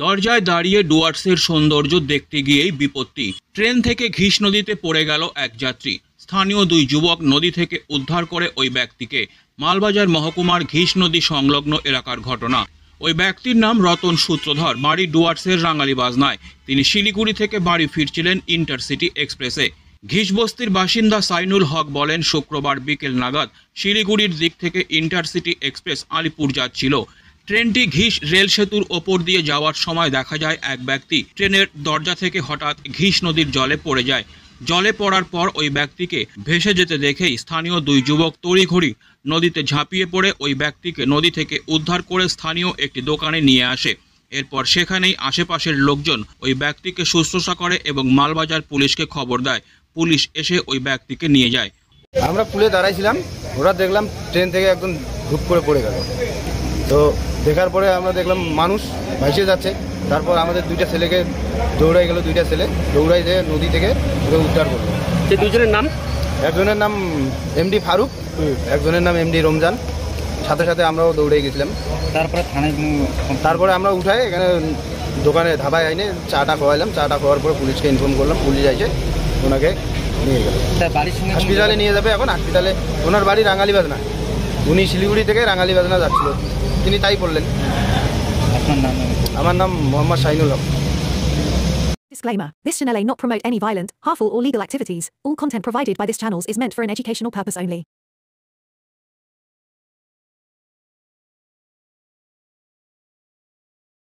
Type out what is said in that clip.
দরজায় দাঁড়িয়ে ডুয়ার্সের সৌন্দর্য দেখতে গিয়েই বিপত্তি। ট্রেন থেকে ঘিস নদীতে পড়ে গেল এক যাত্রী। স্থানীয় দুই যুবক নদী থেকে উদ্ধার করে ওই ব্যক্তিকে। মালবাজার মহকুমার ঘিস নদী সংলগ্ন এলাকার ঘটনা। ওই ব্যক্তির নাম রতন সূত্রধর, বাড়ি ডুয়ার্সের রাঙালি বাজনায়। তিনি শিলিগুড়ি থেকে বাড়ি ফিরছিলেন ইন্টারসিটি এক্সপ্রেসে। ঘিসবস্তির বাসিন্দা সাইনুল হক বলেন, শুক্রবার বিকেল নাগাদ শিলিগুড়ির দিক থেকে ইন্টারসিটি এক্সপ্রেস আলিপুর যাচ্ছিল। ট্রেনটি ঘিস রেল সেতুর ওপর দিয়ে যাওয়ার সময় দেখা যায় এক ব্যক্তি ট্রেনের দরজা থেকে হঠাৎ ঘিস নদীর জলে পড়ে যায়। জলে পড়ার পর ওই ব্যক্তিকে ভেসে যেতে দেখেই স্থানীয় দুই যুবক তড়িঘড়ি নদীতে ঝাঁপিয়ে পড়ে ওই ব্যক্তিকে নদী থেকে উদ্ধার করে স্থানীয় একটি দোকানে নিয়ে আসে। এরপর সেখানেই আশেপাশের লোকজন ওই ব্যক্তিকে শুশ্রূষা করে এবং মালবাজার পুলিশকে খবর দেয়। পুলিশ এসে ওই ব্যক্তিকে নিয়ে যায়। আমরা পুলে দাঁড়াইছিলাম, ওরা দেখলাম ট্রেন থেকে একদম ধূপ করে পড়ে গেল। তো দেখার পরে আমরা দেখলাম মানুষ ভাসিয়ে যাচ্ছে। তারপর আমাদের দুইটা ছেলেকে দৌড়াই গেল, দুইটা ছেলে দৌড়াই যেয়ে নদী থেকে ওকে উদ্ধার করলো। যে দুজনের নাম, একজনের নাম এমডি ফারুক, একজনের নাম এমডি রমজান। সাথে সাথে আমরাও দৌড়ে গেছিলাম। তারপরে আমরা উঠাই এখানে দোকানে ধাবায় আইনে চাটা খাওয়াইলাম। চাটা খাওয়ার পরে পুলিশকে ইনফর্ম করলাম। পুলিশ আইসে ওনাকে নিয়ে গেল হসপিটালে নিয়ে যাবে। এখন হসপিটালে ওনার বাড়ি রাঙালি বাজনা, উনি শিলিগুড়ি থেকে রাঙালি বাজনা যাচ্ছিল, তিনি তাই বললেন। আমার নাম মোহাম্মদ সাইনুল হক। Disclaimer. This channel may not promote any violent, harmful or legal activities. All content provided by this channel is meant for an educational purpose only.